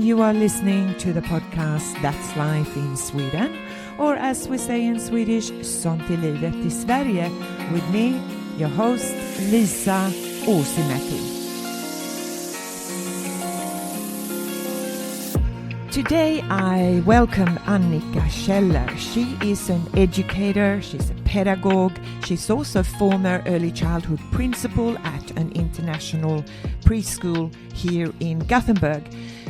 You are listening to the podcast That's Life in Sweden, or as we say in Swedish, Sånt är livet i Sverige, with me, your host, Lisa Åsimäki. Today I welcome Anikka Kjeller. She is an educator, she's a pedagogue, she's also a former early childhood principal at an international preschool here in Gothenburg.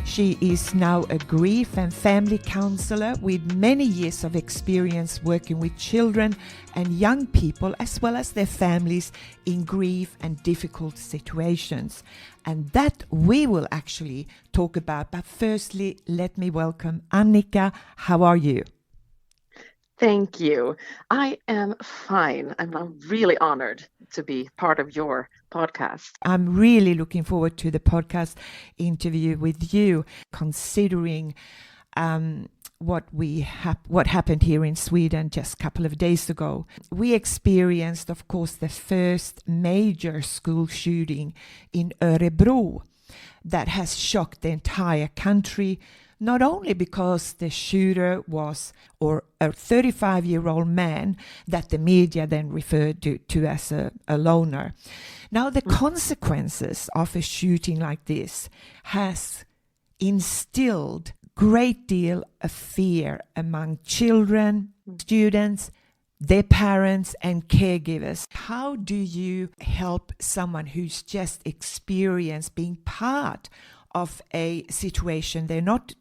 She is now a grief and family counselor with many years of experience working with children and young people as well as their families in grief and difficult situations. And that we will actually talk about. But firstly, let me welcome Annika. How are you? Thank you. I am fine. I'm really honored to be part of your podcast. I'm really looking forward to the podcast interview with you, considering what happened here in Sweden just a couple of days ago. We experienced, of course, the first major school shooting in Örebro that has shocked the entire country, not only because the shooter was a 35-year-old man that the media then referred to as a loner. Now, the consequences of a shooting like this has instilled great deal of fear among children, students, their parents and caregivers. How do you help someone who's just experienced being part of a situation? They're not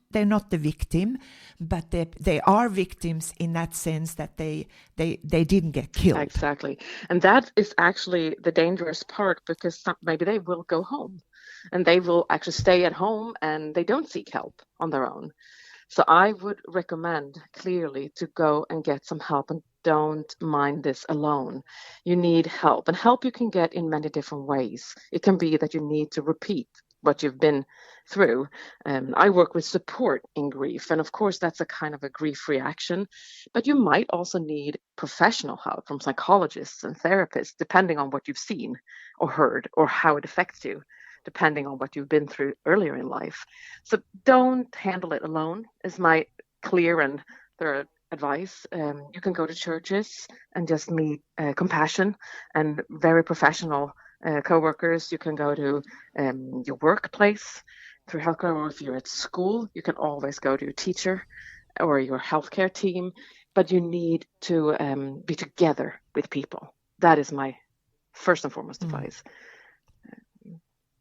the victim, but they are victims in that sense that they didn't get killed. Exactly. And that is actually the dangerous part, because maybe they will go home and they will actually stay at home and they don't seek help on their own. So I would recommend clearly to go and get some help, and don't mind this alone. You need help, and help you can get in many different ways. It can be that you need to repeat what you've been through. I work with support in grief, and of course that's a kind of a grief reaction, but you might also need professional help from psychologists and therapists, depending on what you've seen or heard or how it affects you, depending on what you've been through earlier in life. So don't handle it alone is my clear and thorough advice. You can go to churches and just meet compassion and very professional co-workers. You can go to your workplace through healthcare, or if you're at school, you can always go to your teacher or your healthcare team, but you need to be together with people. That is my first and foremost advice.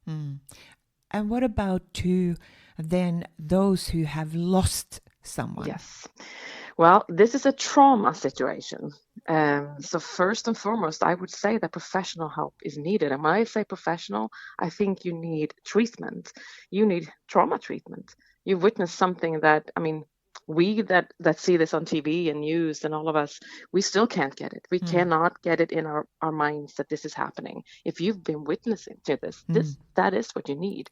And what about then those who have lost someone? Yes. Well, this is a trauma situation. So first and foremost, I would say that professional help is needed. And when I say professional, I think you need treatment. You need trauma treatment. You've witnessed something that, we that see this on TV and news and all of us, we still can't get it. We cannot get it in our minds that this is happening. If you've been witnessing to this, that is what you need.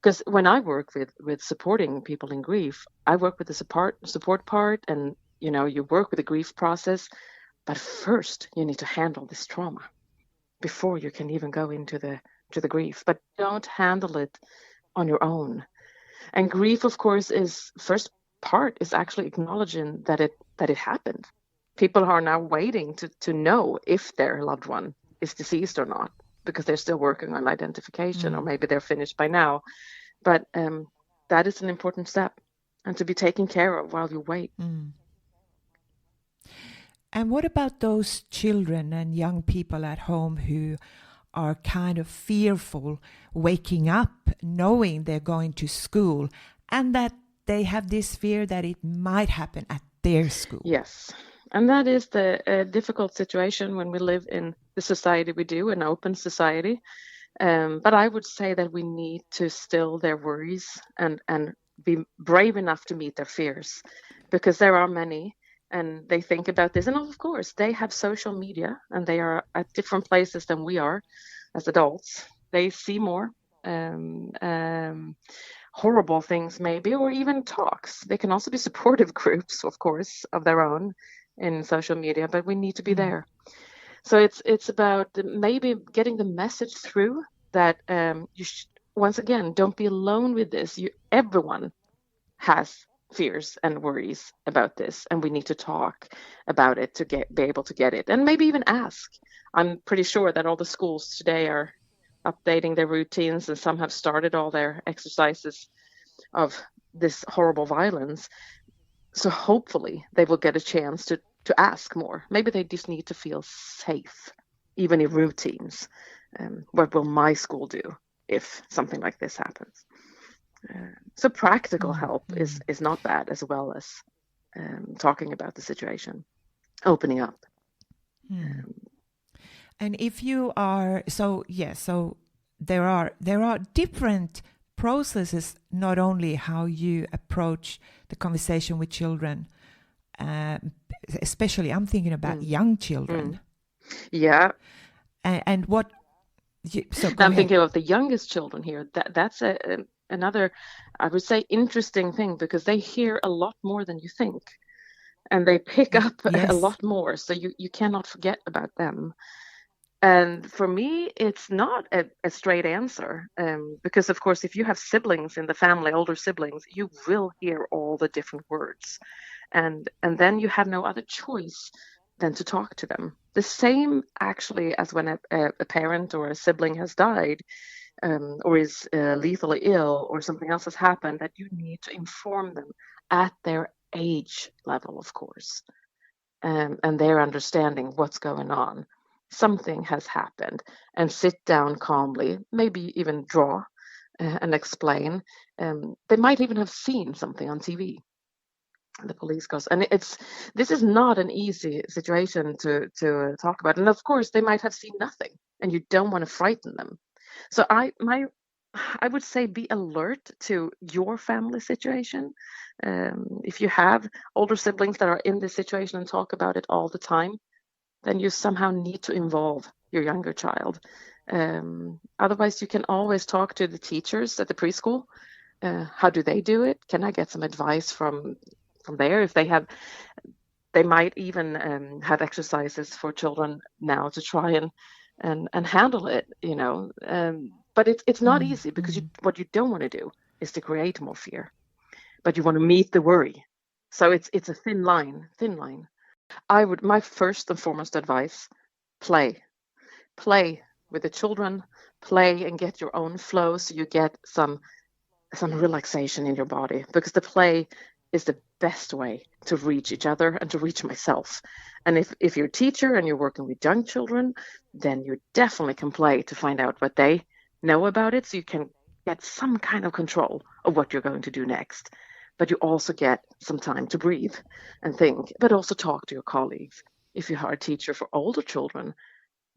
Because when I work with supporting people in grief, I work with the support part, and you work with the grief process. But first, you need to handle this trauma before you can even go into the grief. But don't handle it on your own. And grief, of course, is first part is actually acknowledging that it happened. People are now waiting to know if their loved one is deceased or not, because they're still working on identification, or maybe they're finished by now. But that is an important step, and to be taken care of while you wait. And what about those children and young people at home who are kind of fearful waking up, knowing they're going to school, and that they have this fear that it might happen at their school? Yes. And that is the difficult situation when we live in the society we do, an open society. But I would say that we need to still their worries and be brave enough to meet their fears, because there are many, and they think about this. And of course, they have social media, and they are at different places than we are as adults. They see more horrible things maybe, or even talks. They can also be supportive groups, of course, of their own in social media, but we need to be there. So it's about maybe getting the message through that once again, don't be alone with this. Everyone has fears and worries about this, and we need to talk about it to be able to get it, and maybe even ask. I'm pretty sure that all the schools today are updating their routines, and some have started all their exercises of this horrible violence. So hopefully they will get a chance to ask more. Maybe they just need to feel safe, even in routines. What will my school do if something like this happens? So practical help is not bad, as well as talking about the situation, opening up. And if you are so there are different processes, not only how you approach the conversation with children, especially I'm thinking about young children. Yeah. And what I'm thinking of the youngest children here. That's another, I would say, interesting thing, because they hear a lot more than you think, and they pick up a lot more. So you cannot forget about them. And for me, it's not a straight answer, because, of course, if you have siblings in the family, older siblings, you will hear all the different words. And then you have no other choice than to talk to them. The same, actually, as when a parent or a sibling has died, or is lethally ill, or something else has happened, that you need to inform them at their age level, of course, and their understanding what's going on. Something has happened, and sit down calmly, maybe even draw and explain. They might even have seen something on TV. The police goes, and this is not an easy situation to talk about. And of course, they might have seen nothing, and you don't want to frighten them. So I would say be alert to your family situation. If you have older siblings that are in this situation and talk about it all the time, then you somehow need to involve your younger child. Otherwise, you can always talk to the teachers at the preschool. How do they do it? Can I get some advice from there? If they might even have exercises for children now to try and handle it, but it's not easy, because what you don't want to do is to create more fear, but you want to meet the worry. So it's a thin line. My first and foremost advice: play with the children, play and get your own flow, so you get some relaxation in your body, because the play is the best way to reach each other and to reach myself. And if you're a teacher and you're working with young children, then you definitely can play to find out what they know about it, so you can get some kind of control of what you're going to do next. But you also get some time to breathe and think, but also talk to your colleagues. If you are a teacher for older children,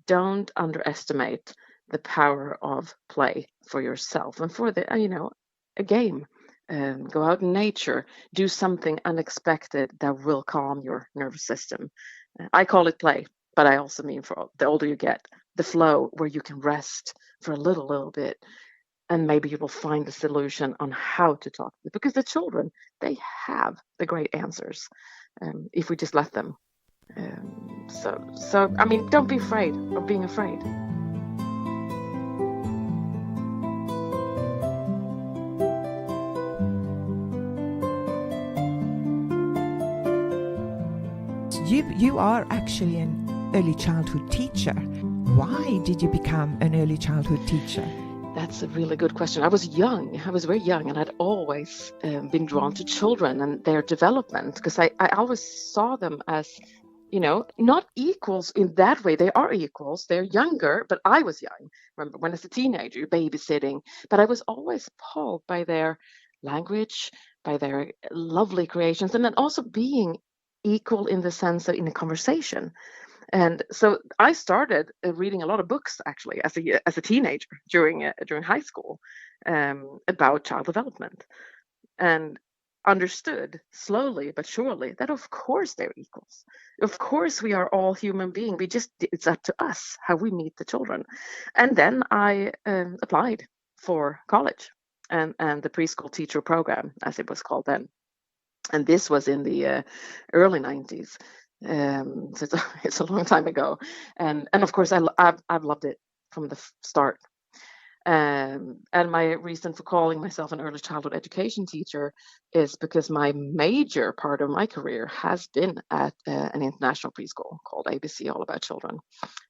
don't underestimate the power of play for yourself and for a game. Go out in nature, do something unexpected that will calm your nervous system. I call it play, but I also mean, for the older you get, the flow where you can rest for a little bit, and maybe you will find a solution on how to talk to them, because the children, they have the great answers, if we just let them. So I mean, don't be afraid of being afraid. You are actually an early childhood teacher. Why did you become an early childhood teacher? That's a really good question. I was very young, and I'd always been drawn to children and their development, because I always saw them as, not equals in that way. They are equals. They're younger, but I was young. Remember when as a teenager, babysitting, but I was always appalled by their language, by their lovely creations, and then also being equal in the sense of in a conversation. And so I started reading a lot of books, actually, as a teenager during high school, about child development, and understood slowly but surely that of course they're equals. Of course we are all human beings. It's up to us how we meet the children. And then I applied for college and the preschool teacher program, as it was called then. And this was in the early 90s. So it's a long time ago, and of course I've loved it from the start. And my reason for calling myself an early childhood education teacher is because my major part of my career has been at an international preschool called ABC, All About Children,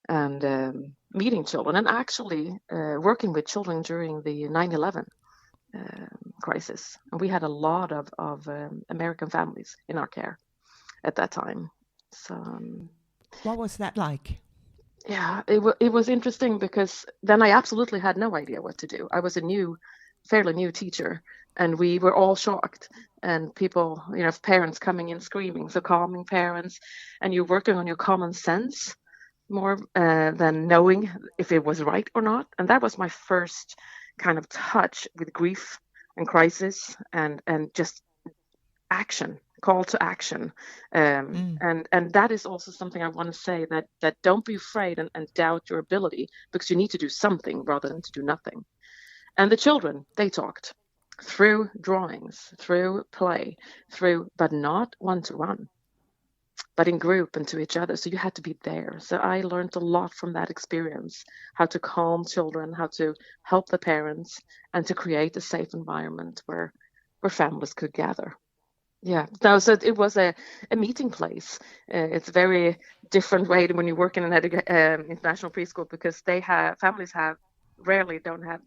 and meeting children and actually working with children during the 9/11 crisis. And we had a lot of American families in our care at that time. So What was that like? yeah, it was interesting because then I absolutely had no idea what to do. I was a fairly new teacher, and we were all shocked. And people, parents coming in screaming, so calming parents, and you're working on your common sense more than knowing if it was right or not. And that was my first kind of touch with grief and crisis and just action, call to action. And that is also something I want to say, that don't be afraid and doubt your ability, because you need to do something rather than to do nothing. And the children, they talked through drawings, through play, but not one-to-one, but in group and to each other. So you had to be there. So I learned a lot from that experience, how to calm children, how to help the parents, and to create a safe environment where families could gather. Yeah, no, so it was a meeting place. It's a very different way than when you work in an international preschool, because families rarely don't have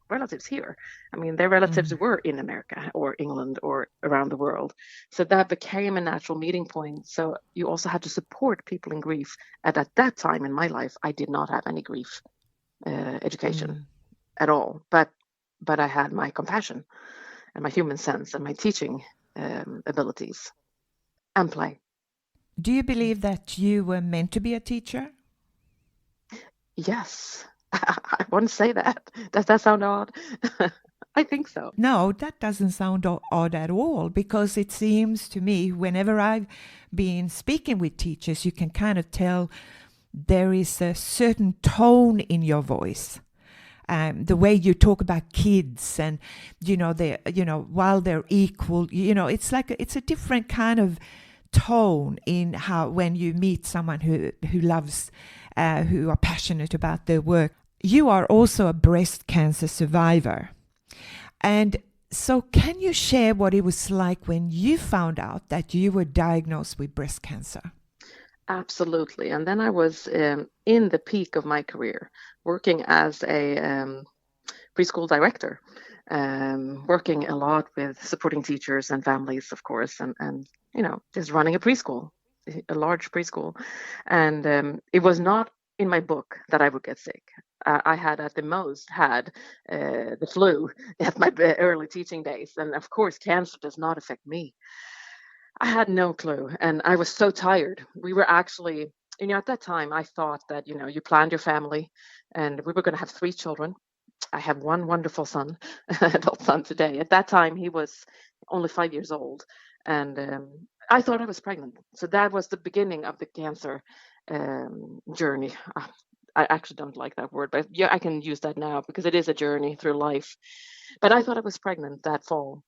relatives here. I mean, their relatives were in America or England or around the world. So that became a natural meeting point. So you also had to support people in grief. And at that time in my life, I did not have any grief education at all. But I had my compassion and my human sense and my teaching abilities and play. Do you believe that you were meant to be a teacher? Yes, I wouldn't say that. Does that sound odd? I think so. No, that doesn't sound odd at all, because it seems to me, whenever I've been speaking with teachers, you can kind of tell there is a certain tone in your voice. The way you talk about kids, and while they're equal, it's a different kind of tone in how, when you meet someone who loves, who are passionate about their work. You are also a breast cancer survivor, and so can you share what it was like when you found out that you were diagnosed with breast cancer? Absolutely. And then I was in the peak of my career, working as a preschool director, working a lot with supporting teachers and families, of course, and just running a large preschool. And it was not in my book that I would get sick. I had at the most had the flu at my early teaching days. And of course, cancer does not affect me. I had no clue, and I was so tired. We were actually, at that time, I thought that, you planned your family, and we were going to have 3 children. I have one wonderful son, adult son today. At that time, he was only 5 years old, and I thought I was pregnant. So that was the beginning of the cancer journey. I actually don't like that word, but yeah, I can use that now because it is a journey through life. But I thought I was pregnant that fall.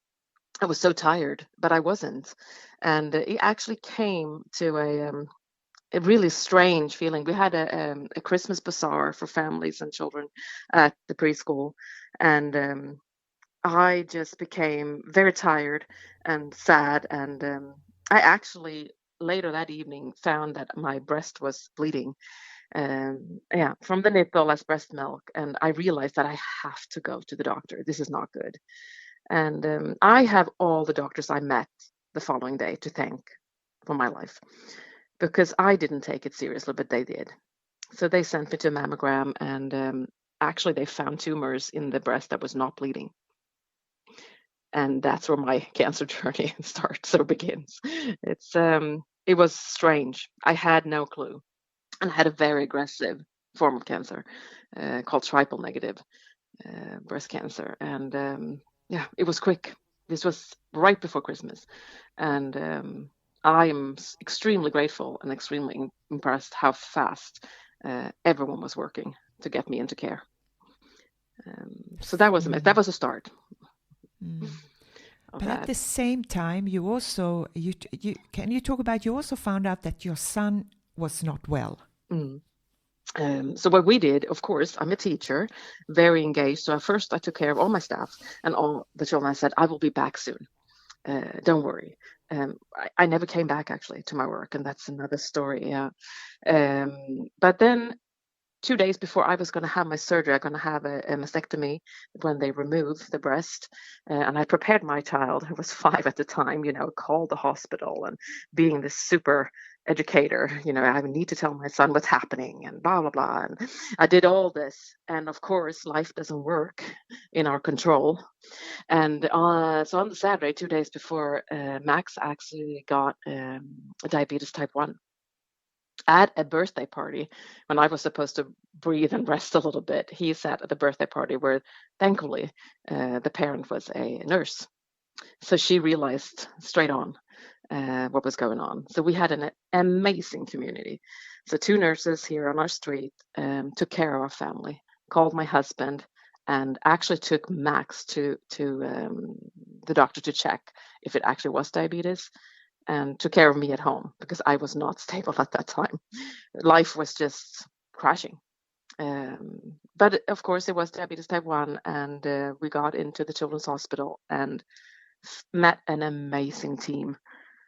I was so tired, but I wasn't. And it actually came to a really strange feeling. We had a Christmas bazaar for families and children at the preschool. And I just became very tired and sad. And I actually later that evening found that my breast was bleeding. From the nipple as breast milk. And I realized that I have to go to the doctor. This is not good. And I have all the doctors I met the following day to thank for my life, because I didn't take it seriously, but they did. So they sent me to a mammogram, and actually they found tumors in the breast that was not bleeding. And that's where my cancer journey starts or begins. It was strange. I had no clue, and I had a very aggressive form of cancer called triple negative breast cancer. And it was quick. This was right before Christmas. And I am extremely grateful and extremely impressed how fast everyone was working to get me into care. So that was a start. But at the same time, you also, can you talk about, you also found out that your son was not well? So what we did, of course, I'm a teacher, very engaged. So at first I took care of all my staff and all the children. I said, I will be back soon. Don't worry. I never came back actually to my work, and that's another story. Yeah. But then 2 days before I was going to have my surgery, I'm going to have a mastectomy when they remove the breast. And I prepared my child, who was 5 at the time, called the hospital and being this super educator, I need to tell my son what's happening and blah, blah, blah. And I did all this. And of course, life doesn't work in our control. And so on the Saturday, 2 days before, Max actually got diabetes type 1 at a birthday party when I was supposed to breathe and rest a little bit. He sat at the birthday party where thankfully the parent was a nurse. So she realized straight on what was going on. So we had an amazing community. So 2 nurses here on our street took care of our family, called my husband, and actually took Max to the doctor to check if it actually was diabetes, and took care of me at home because I was not stable at that time. Life was just crashing. But of course, it was diabetes type 1, and we got into the children's hospital and met an amazing team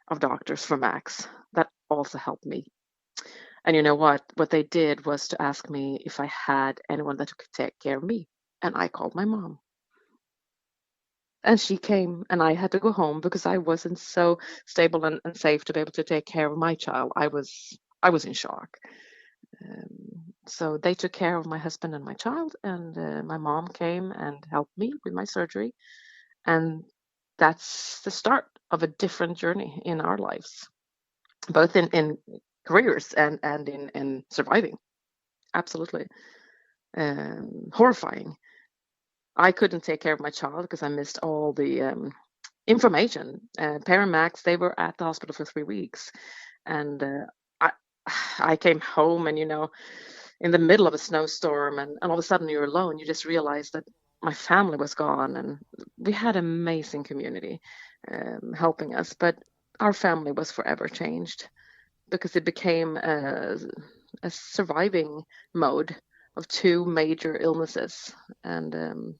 of doctors for Max that also helped me. And you know what? What they did was to ask me if I had anyone that could take care of me. And I called my mom. And she came, and I had to go home because I wasn't so stable and safe to be able to take care of my child. I was in shock. So they took care of my husband and my child, and my mom came and helped me with my surgery. And that's the start of a different journey in our lives, both in careers and in surviving. Absolutely. Horrifying. I couldn't take care of my child because I missed all the information. Parent Max, they were at the hospital for 3 weeks, and I came home, and in the middle of a snowstorm, and all of a sudden you're alone. You just realize that my family was gone, and we had an amazing community helping us, but our family was forever changed because it became a surviving mode of 2 major illnesses. And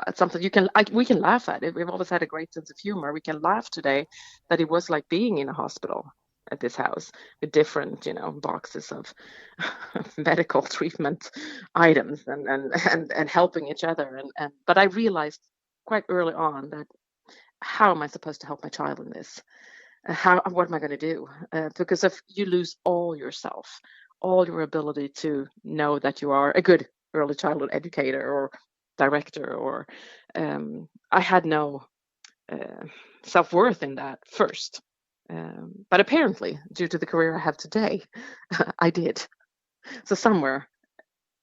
it's something we can laugh at it. We've always had a great sense of humor. We can laugh today that it was like being in a hospital at this house with different, boxes of medical treatment items and helping each other. But I realized quite early on that how am I supposed to help my child in this? What am I going to do? Because if you lose all yourself, all your ability to know that you are a good early childhood educator or director, or I had no self-worth in that first. But apparently, due to the career I have today, I did. So somewhere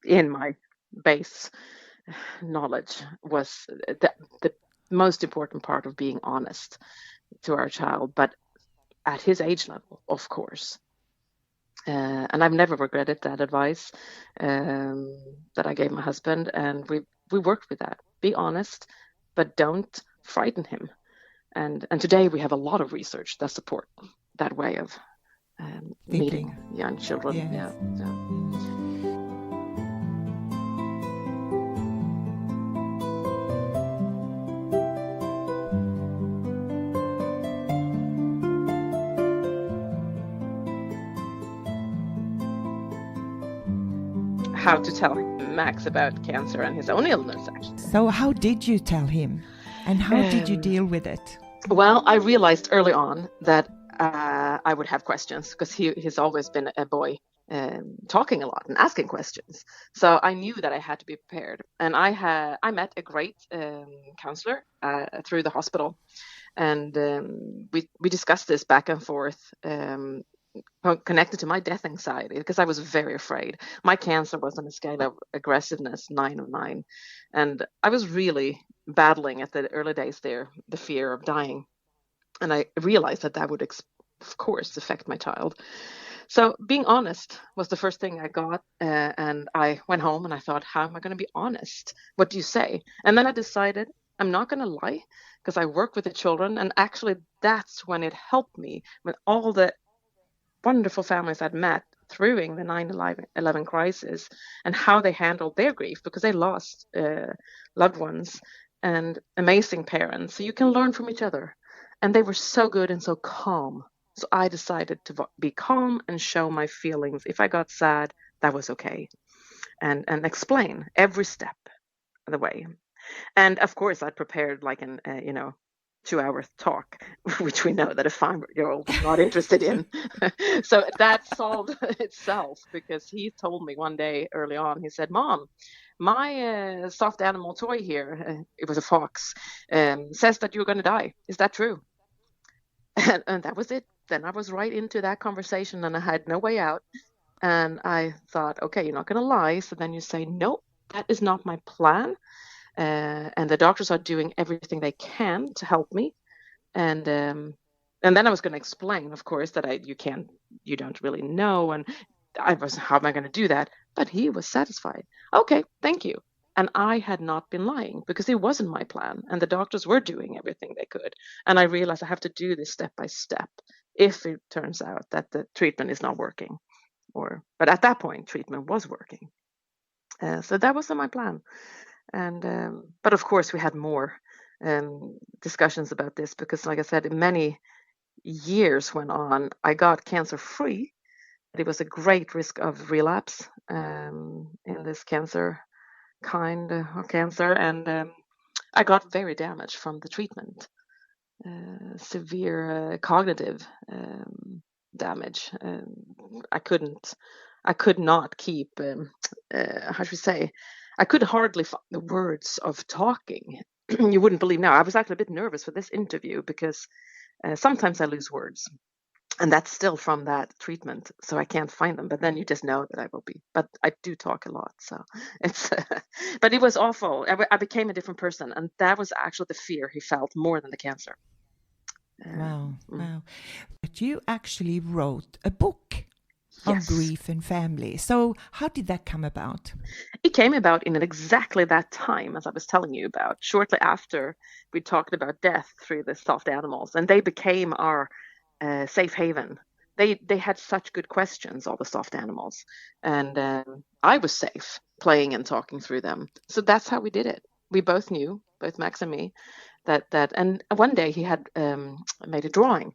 in my base knowledge was the most important part of being honest to our child, but at his age level, of course. And I've never regretted that advice that I gave my husband, and we worked with that. Be honest, but don't frighten him. And today we have a lot of research that support that way of meeting young children. Yes. Yeah. How to tell Max about cancer and his own illness, actually. So how did you tell him, and how did you deal with it? Well, I realized early on that I would have questions because he's always been a boy talking a lot and asking questions. So I knew that I had to be prepared. And I met a great counselor through the hospital, and we discussed this back and forth. Connected to my death anxiety, because I was very afraid. My cancer was on a scale of aggressiveness 9 of 9, and I was really battling at the early days there the fear of dying, and I realized that would of course affect my child. So being honest was the first thing I got, and I went home and I thought, how am I going to be honest? What do you say? And then I decided I'm not going to lie, because I work with the children, and actually that's when it helped me, when all the wonderful families I'd met through the 9/11 crisis and how they handled their grief, because they lost loved ones and amazing parents. So you can learn from each other. And they were so good and so calm. So I decided to be calm and show my feelings. If I got sad, that was okay. And explain every step of the way. And of course, I prepared like an 2-hour talk, which we know that a 5-year-old is not interested in. So that solved itself, because he told me one day early on, he said, "Mom, my soft animal toy here, it was a fox, says that you're going to die. Is that true?" And that was it. Then I was right into that conversation and I had no way out. And I thought, okay, you're not going to lie. So then you say, "No, that is not my plan. And the doctors are doing everything they can to help me." And then I was going to explain, of course, that you don't really know. And how am I going to do that? But he was satisfied. "Okay, thank you." And I had not been lying, because it wasn't my plan. And the doctors were doing everything they could. And I realized I have to do this step by step if it turns out that the treatment is not working. But at that point, treatment was working. So that wasn't my plan. But of course, we had more discussions about this, because, like I said, many years went on. I got cancer free. It was a great risk of relapse in this cancer kind of cancer, and I got very damaged from the treatment, severe cognitive damage. I could not keep, how should we say, I could hardly find the words of talking. You wouldn't believe now. I was actually a bit nervous for this interview, because sometimes I lose words. And that's still from that treatment, so I can't find them. But then you just know that I will be. But I do talk a lot, so it's. But it was awful. I became a different person, and that was actually the fear he felt more than the cancer. Wow. But you actually wrote a book on grief and family. So how did that come about? It came about in exactly that time, as I was telling you about, shortly after we talked about death through the soft animals, and they became our safe haven. They had such good questions, all the soft animals, and I was safe playing and talking through them. So that's how we did it. We both knew, both Max and me, that and one day he had made a drawing,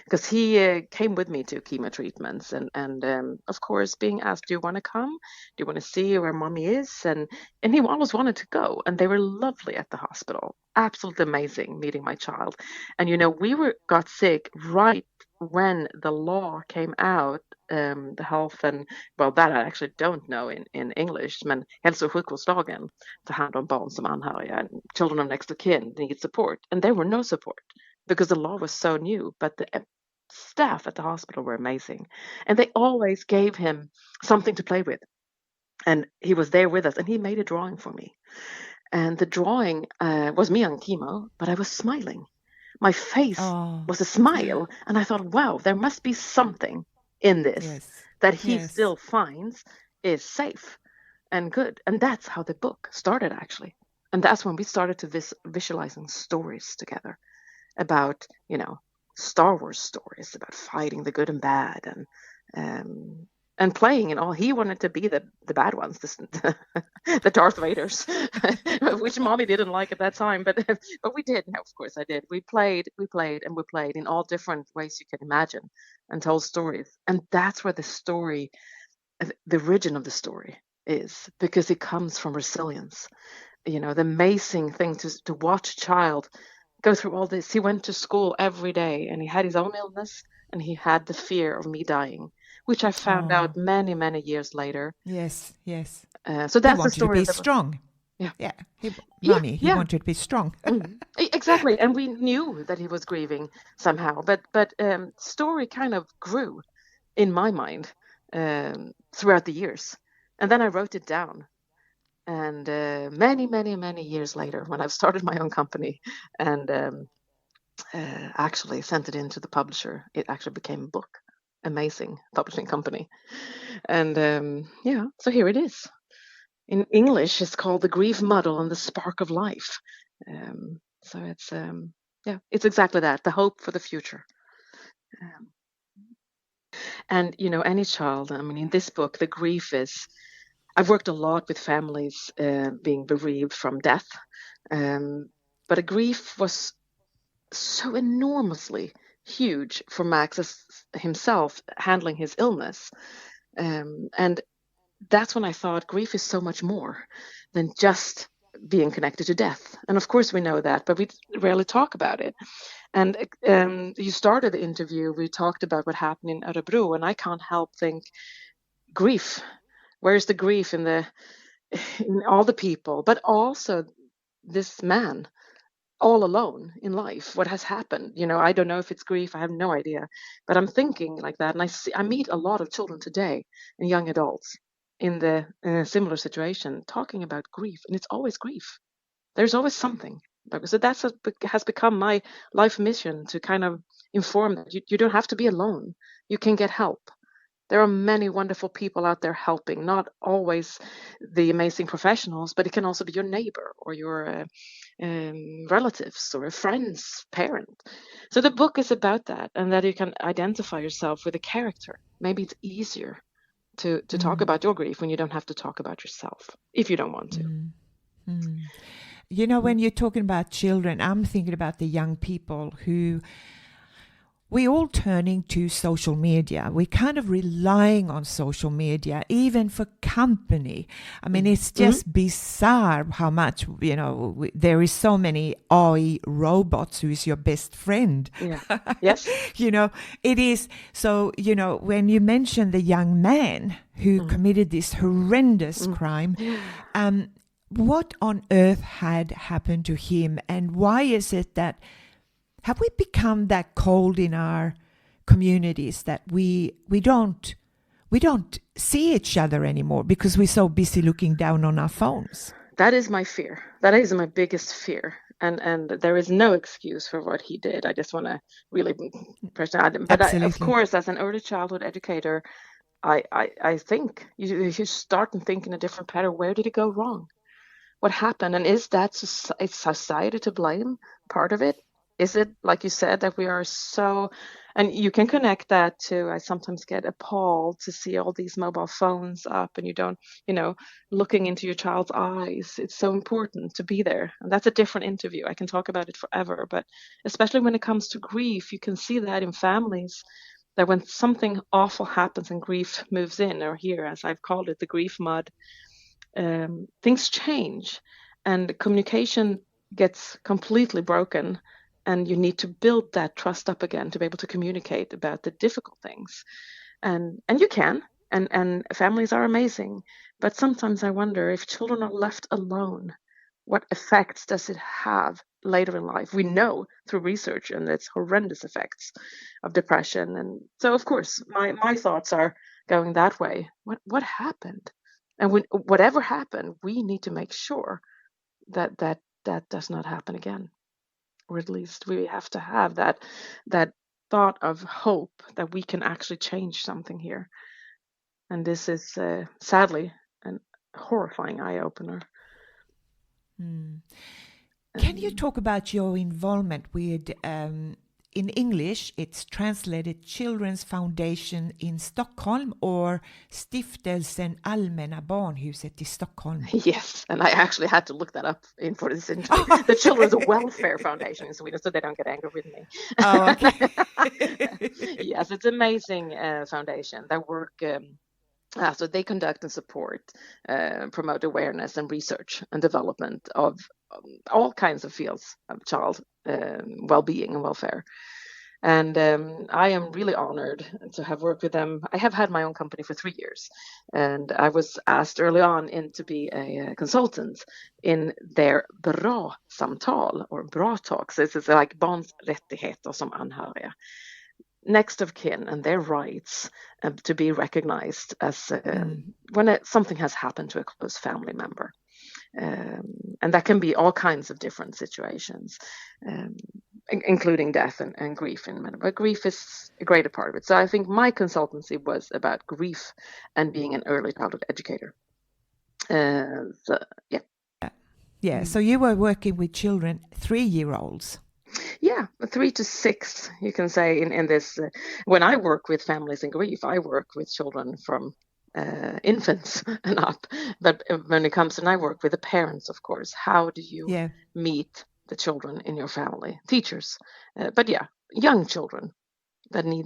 because he came with me to chemo treatments, and of course, being asked, "Do you want to come? Do you want to see where mommy is?" And he always wanted to go, and they were lovely at the hospital, absolutely amazing meeting my child. And we got sick right when the law came out, the health and that I actually don't know in English, men hälso- och sjukvårdslagen, to hand om barn som anhöriga and children of next of kin need support, and there were no support, because the law was so new. But the staff at the hospital were amazing, and they always gave him something to play with, and he was there with us, and he made a drawing for me. And the drawing was me on chemo, but I was smiling. My face was a smile, and I thought, wow, there must be something in this that he still finds is safe and good. And that's how the book started, actually. And that's when we started to visualizing stories together about, Star Wars stories about fighting the good and bad, and playing and all. He wanted to be the bad ones, the Darth Vaders, which mommy didn't like at that time, but we did. No, of course I did. We played in all different ways you can imagine, and told stories. And that's where the origin of the story is, because it comes from resilience. The amazing thing to watch a child go through all this. He went to school every day, and he had his own illness, and he had the fear of me dying, which I found out many, many years later. Yes. So that's the story. He wanted to be strong. Yeah. He wanted to be strong. Exactly. And we knew that he was grieving somehow, but story kind of grew in my mind throughout the years. And then I wrote it down. And many, many, many years later, when I've started my own company and actually sent it in to the publisher, it actually became a book. Amazing publishing company. And so here it is. In English, it's called The Grief Muddle and the Spark of Life. So it's exactly that, the hope for the future. And, any child, I mean, in this book, the grief is, I've worked a lot with families being bereaved from death, but a grief was so enormously huge for Max himself handling his illness. And that's when I thought grief is so much more than just being connected to death. And of course we know that, but we rarely talk about it. And you started the interview, we talked about what happened in Örebro, and I can't help think, grief. Where's the grief in all the people, but also this man all alone in life? What has happened? I don't know if it's grief. I have no idea, but I'm thinking like that. And I meet a lot of children today and young adults in a similar situation talking about grief, and it's always grief. There's always something. So has become my life mission, to kind of inform that you don't have to be alone. You can get help. There are many wonderful people out there helping, not always the amazing professionals, but it can also be your neighbor or your relatives or a friend's parent. So the book is about that, and that you can identify yourself with a character. Maybe it's easier to talk about your grief when you don't have to talk about yourself, if you don't want to. When you're talking about children, I'm thinking about the young people who we're all turning to social media. We're kind of relying on social media, even for company. I mean, it's just bizarre how much, there is so many AI robots who is your best friend. Yeah. Yes. It is. So, when you mention the young man who committed this horrendous crime, what on earth had happened to him, and why is it that have we become that cold in our communities that we don't see each other anymore because we're so busy looking down on our phones? That is my fear. That is my biggest fear. And there is no excuse for what he did. I just want to really press that. But of course, as an early childhood educator, I think you start and think in a different pattern. Where did it go wrong? What happened? And is that society to blame? Part of it? Is it, like you said, that we are so, and you can connect that to, I sometimes get appalled to see all these mobile phones up and you don't, looking into your child's eyes. It's so important to be there. And that's a different interview. I can talk about it forever, but especially when it comes to grief, you can see that in families, that when something awful happens and grief moves in, or here, as I've called it, the grief mud, things change and communication gets completely broken. And you need to build that trust up again to be able to communicate about the difficult things. And you can, and families are amazing. But sometimes I wonder, if children are left alone, what effects does it have later in life? We know through research, and it's horrendous effects of depression. And so, of course, my thoughts are going that way. What happened? And whatever happened, we need to make sure that does not happen again. Or at least we have to have that thought of hope that we can actually change something here. And this is sadly a horrifying eye-opener. Can you talk about your involvement with, in English, it's translated Children's Foundation in Stockholm, or Stiftelsen Allmänna Barnhuset i Stockholm? Yes, and I actually had to look that up for this interview. The Children's Welfare Foundation in Sweden, so they don't get angry with me. Oh, okay. Yes, it's an amazing foundation. Their work, so they conduct and support, promote awareness and research and development of all kinds of fields of child well-being and welfare. And I am really honored to have worked with them. I have had my own company for 3 years, and I was asked early on to be a consultant in their bra samtal, or bra talks. This is like barns rättigheter som anhöriga, next of kin and their rights to be recognized as when something has happened to a close family member. And that can be all kinds of different situations, including death and grief in men. But grief is a greater part of it. So I think my consultancy was about grief and being an early childhood educator. So you were working with children, 3-year-olds. Yeah, 3 to 6, you can say in this. When I work with families in grief, I work with children from infants and up. But when it comes, and I work with the parents, of course, how do you Yeah. meet the children in your family? Teachers, but yeah, young children that need,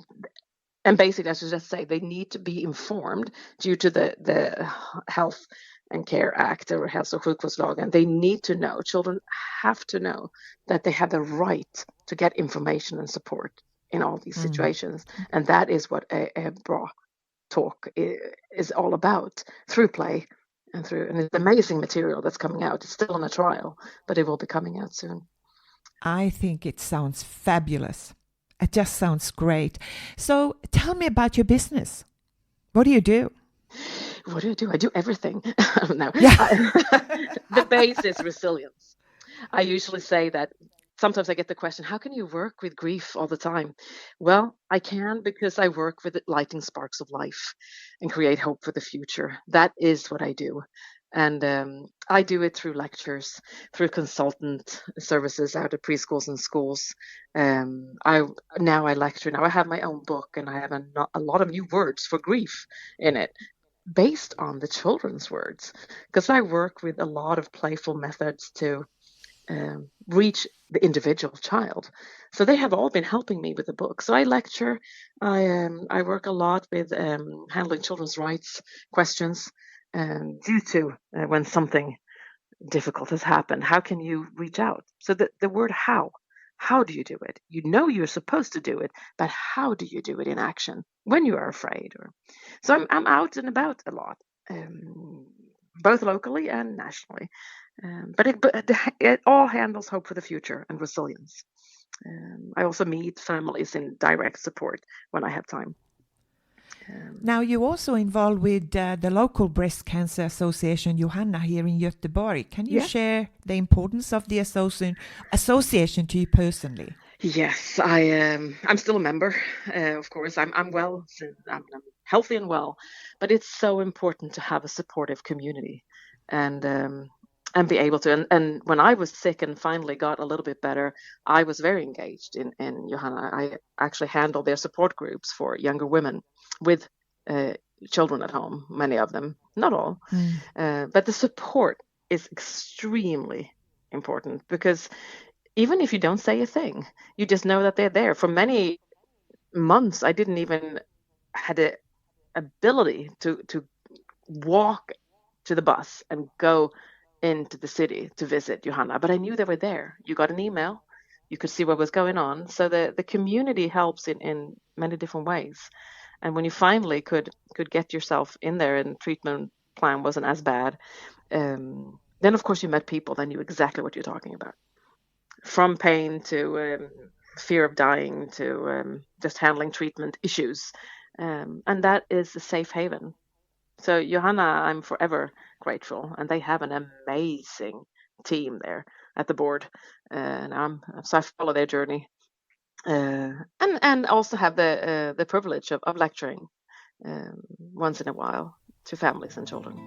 and basically, I should just say, they need to be informed due to the Health and Care Act or Hälso- och sjukvårdslagen. They need to know, children have to know that they have the right to get information and support in all these situations. And that is what a bra talk is all about, through play and it's amazing material that's coming out. It's still on a trial, but it will be coming out soon. I think it sounds fabulous. It just sounds great. So tell me about your business. What do you do? What do? I do everything. No. Yeah. The base is resilience. I usually say that sometimes I get the question, how can you work with grief all the time? Well, I can because I work with lighting sparks of life and create hope for the future. That is what I do. And I do it through lectures, through consultant services out of preschools and schools. I lecture. Now I have my own book, and I have a lot of new words for grief in it, based on the children's words, because I work with a lot of playful methods to reach the individual child. So they have all been helping me with the book. So I lecture. I work a lot with handling children's rights questions due to when something difficult has happened. How can you reach out? So the word how do you do it? You know you're supposed to do it, but how do you do it in action when you are afraid? So I'm out and about a lot, both locally and nationally. But it all handles hope for the future and resilience. I also meet families in direct support when I have time. Now, you're also involved with the local breast cancer association, Johanna, here in Göteborg. Can you share the importance of the association to you personally? Yes, I'm still a member. Of course, I'm well, I'm healthy and well, but it's so important to have a supportive community, and be able to. And when I was sick and finally got a little bit better, I was very engaged in Johanna. I actually handled their support groups for younger women with children at home, many of them, not all, but the support is extremely important, because even if you don't say a thing, you just know that they're there. For many months, I didn't even had the ability to walk to the bus and go into the city to visit Johanna, but I knew they were there. You got an email, you could see what was going on. So the community helps in many different ways. And when you finally could get yourself in there and treatment plan wasn't as bad, then of course you met people that knew exactly what you're talking about. From pain to fear of dying to just handling treatment issues. And that is a safe haven. So Johanna, I'm forever grateful. And they have an amazing team there at the board. So I follow their journey. And also have the privilege of lecturing once in a while to families and children.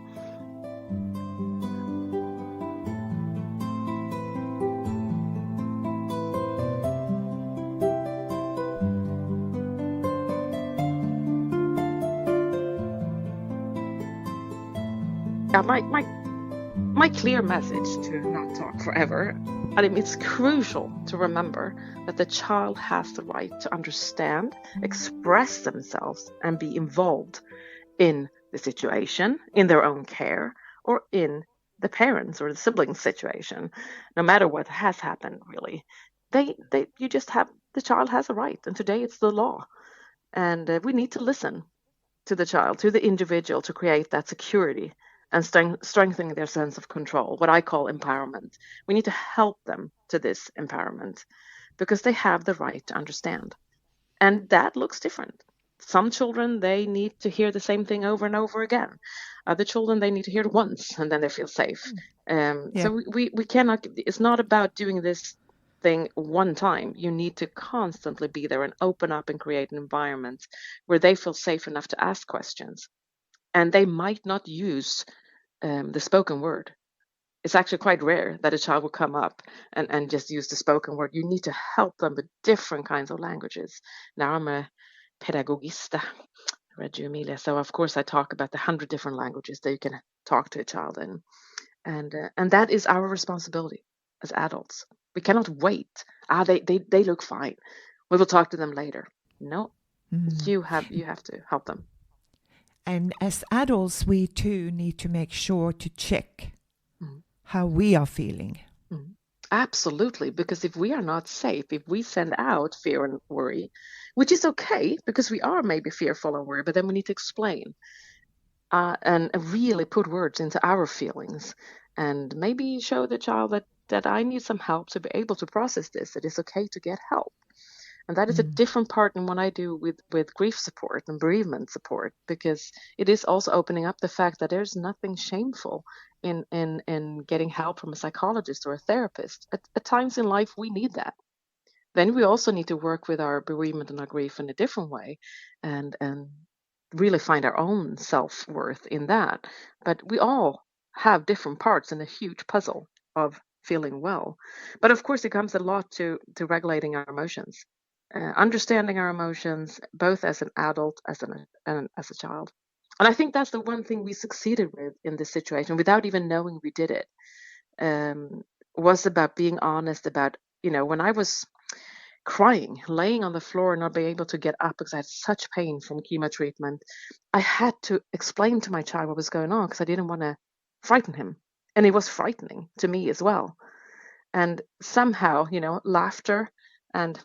My clear message, to not talk forever, I mean, it's crucial to remember that the child has the right to understand, express themselves, and be involved in the situation, in their own care, or in the parents' or the siblings' situation, no matter what has happened, really. You just have, the child has a right, and today it's the law. And we need to listen to the child, to the individual, to create that security and strengthening their sense of control, what I call empowerment. We need to help them to this empowerment because they have the right to understand. And that looks different. Some children, they need to hear the same thing over and over again. Other children, they need to hear it once and then they feel safe. So we cannot, it's not about doing this thing one time. You need to constantly be there and open up and create an environment where they feel safe enough to ask questions. And they might not use the spoken word, it's actually quite rare that a child will come up and just use the spoken word. You need to help them with different kinds of languages. Now I'm a pedagogista, Reggio Emilia, so of course I talk about the 100 different languages that you can talk to a child in, and that is our responsibility as adults. We cannot wait. They look fine. We will talk to them later. No, you have to help them. And as adults, we too need to make sure to check how we are feeling. Absolutely, because if we are not safe, if we send out fear and worry, which is okay because we are maybe fearful and worried, but then we need to explain and really put words into our feelings and maybe show the child that I need some help to be able to process this. It is okay to get help. And that is a different part than what I do with grief support and bereavement support, because it is also opening up the fact that there's nothing shameful in getting help from a psychologist or a therapist. At times in life, we need that. Then we also need to work with our bereavement and our grief in a different way and really find our own self-worth in that. But we all have different parts in a huge puzzle of feeling well. But of course, it comes a lot to regulating our emotions. Understanding our emotions, both as an adult and as a child. And I think that's the one thing we succeeded with in this situation, without even knowing we did it, was about being honest about, when I was crying, laying on the floor and not being able to get up because I had such pain from chemo treatment, I had to explain to my child what was going on because I didn't want to frighten him. And it was frightening to me as well. And somehow, laughter and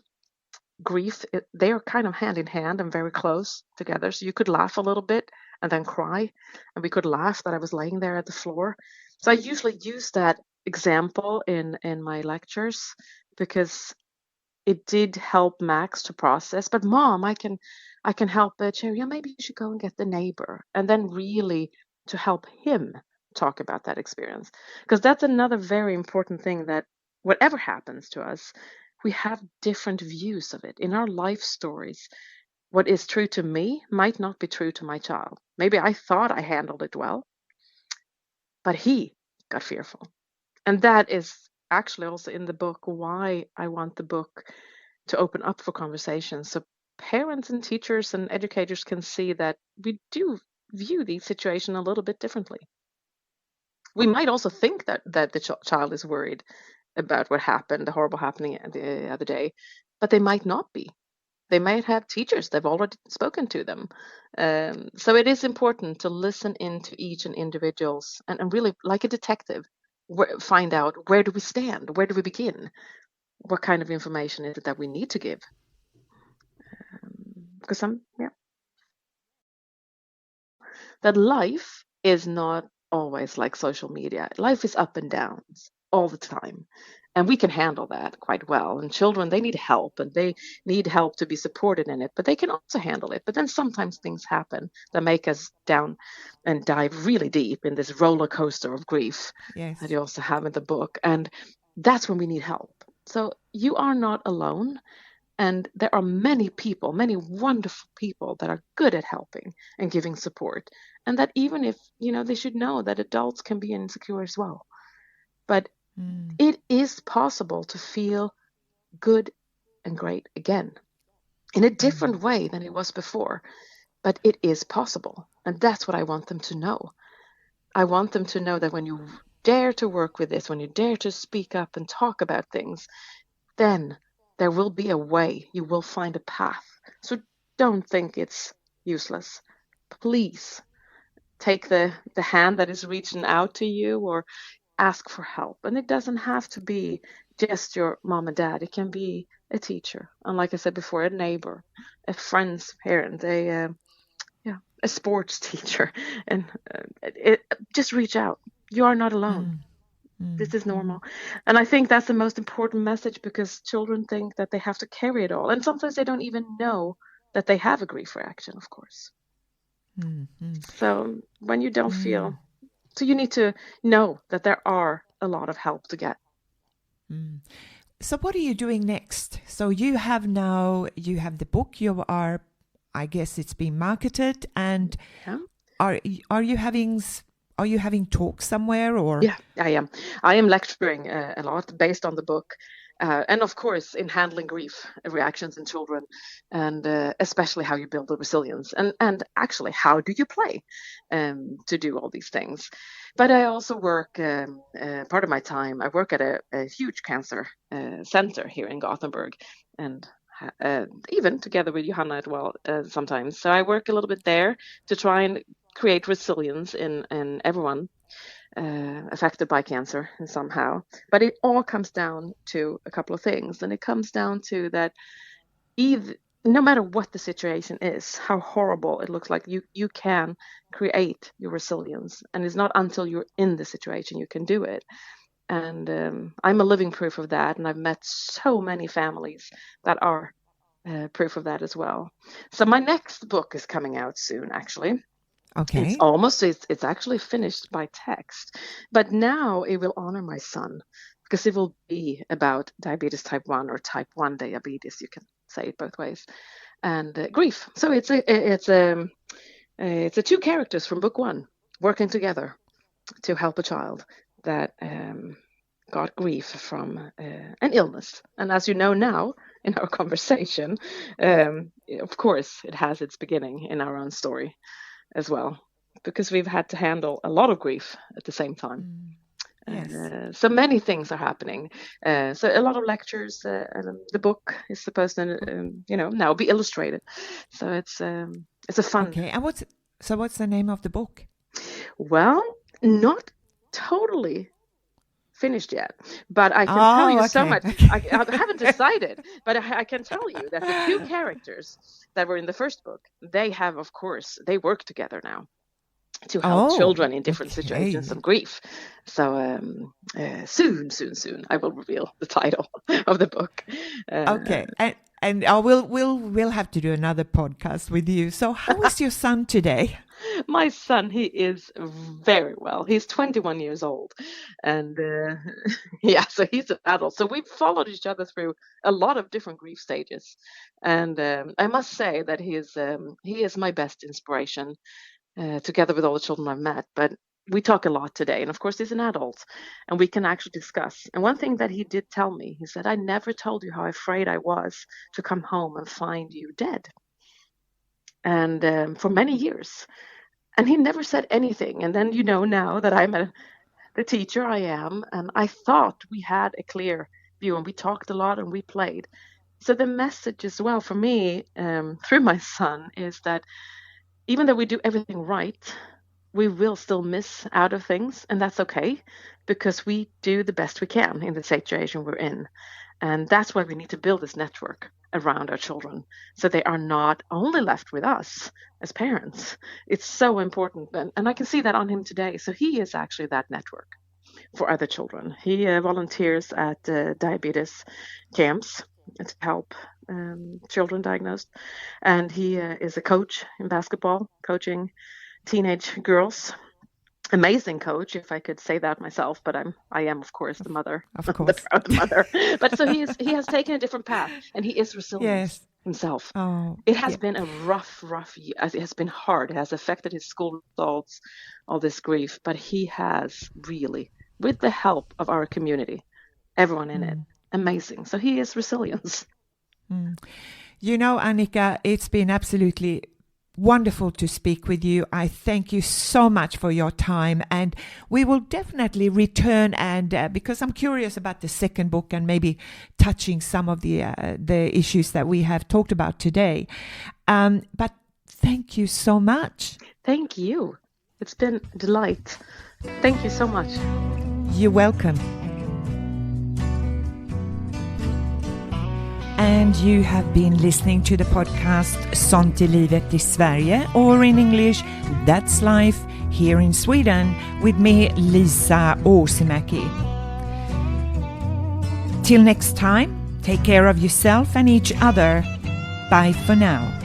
grief, they are kind of hand in hand and very close together. So you could laugh a little bit and then cry, and we could laugh that I was laying there at the floor. So I usually use that example in my lectures because it did help Max to process. But Mom, I can help Cherry. Yeah, maybe you should go and get the neighbor, and then really to help him talk about that experience, because that's another very important thing, that whatever happens to us, we have different views of it. In our life stories, what is true to me might not be true to my child. Maybe I thought I handled it well, but he got fearful. And that is actually also in the book why I want the book to open up for conversations, so parents and teachers and educators can see that we do view these situations a little bit differently. We might also think that the child is worried about what happened, the horrible happening the other day, but they might not be. They might have teachers, they've already spoken to them. So it is important to listen into each and individuals and really, like a detective, find out, where do we stand? Where do we begin? What kind of information is it that we need to give? Because that life is not always like social media. Life is up and downs all the time. And we can handle that quite well. And children, they need help, and they need help to be supported in it, but they can also handle it. But then sometimes things happen that make us down and dive really deep in this roller coaster of grief that you also have in the book. And that's when we need help. So you are not alone. And there are many people, many wonderful people that are good at helping and giving support. And that even if, they should know that adults can be insecure as well. But it is possible to feel good and great again in a different way than it was before. But it is possible. And that's what I want them to know. I want them to know that when you dare to work with this, when you dare to speak up and talk about things, then there will be a way. You will find a path. So don't think it's useless. Please take the hand that is reaching out to you, or ask for help. And it doesn't have to be just your mom and dad. It can be a teacher. And like I said before, a neighbor, a friend's parent, a sports teacher. And just reach out. You are not alone. This is normal. And I think that's the most important message, because children think that they have to carry it all. And sometimes they don't even know that they have a grief reaction, of course. So when you don't feel, so you need to know that there are a lot of help to get. So what are you doing next? So you have the book, I guess it's being marketed, and are you having are you having talks somewhere or? Yeah, I am. I am lecturing a lot based on the book. And of course, in handling grief reactions in children, and especially how you build the resilience, and actually how do you play to do all these things. But I also work part of my time. I work at a huge cancer center here in Gothenburg, and even together with Johanna as well sometimes. So I work a little bit there to try and create resilience in everyone affected by cancer somehow. But it all comes down to a couple of things. And it comes down to that no matter what the situation is, how horrible it looks like, you can create your resilience. And it's not until you're in the situation you can do it. And I'm a living proof of that. And I've met so many families that are proof of that as well. So my next book is coming out soon, actually. Okay. It's actually finished by text, but now it will honor my son because it will be about diabetes type 1 or type 1 diabetes. You can say it both ways, and grief. So it's two characters from book 1 working together to help a child that got grief from an illness. And as you know now in our conversation, of course, it has its beginning in our own story as well, because we've had to handle a lot of grief at the same time. Yes. So many things are happening. So a lot of lectures. The book is supposed to, now be illustrated. So it's a fun. Okay. And what's the name of the book? Well, not totally finished yet, but I can tell you so much. I haven't decided, but I can tell you that the two characters that were in the first book, they have, of course, they work together now to help children in different situations of grief. So soon, I will reveal the title of the book. Okay, and we'll have to do another podcast with you. So how is your son today? My son, he is very well. He's 21 years old. And so he's an adult. So we've followed each other through a lot of different grief stages. And I must say that he is my best inspiration together with all the children I've met. But we talk a lot today. And of course, he's an adult and we can actually discuss. And one thing that he did tell me, he said, I never told you how afraid I was to come home and find you dead. And for many years. And he never said anything. And then, now that I'm the teacher I am, and I thought we had a clear view and we talked a lot and we played. So the message as well for me through my son is that even though we do everything right, we will still miss out of things. And that's okay, because we do the best we can in the situation we're in. And that's why we need to build this network around our children, so they are not only left with us as parents. It's so important. And I can see that on him today. So he is actually that network for other children. He volunteers at diabetes camps to help children diagnosed. And he is a coach in basketball, coaching teenage girls. Amazing coach, if I could say that myself, but I am of course the mother, of course, the proud mother. But so he has taken a different path, and he is resilient himself. It has been a rough year. It has been hard. It has affected his school results, all this grief. But he has really, with the help of our community, everyone in it, amazing. So he is resilience. Annika, it's been absolutely wonderful to speak with you. I thank you so much for your time, and we will definitely return, and because I'm curious about the second book and maybe touching some of the issues that we have talked about today. But thank you so much. Thank you. It's been a delight. Thank you so much. You're welcome. And you have been listening to the podcast Sånt är livet i Sverige, or in English, That's Life here in Sweden, with me, Lisa Åsimäki. Till next time, take care of yourself and each other. Bye for now.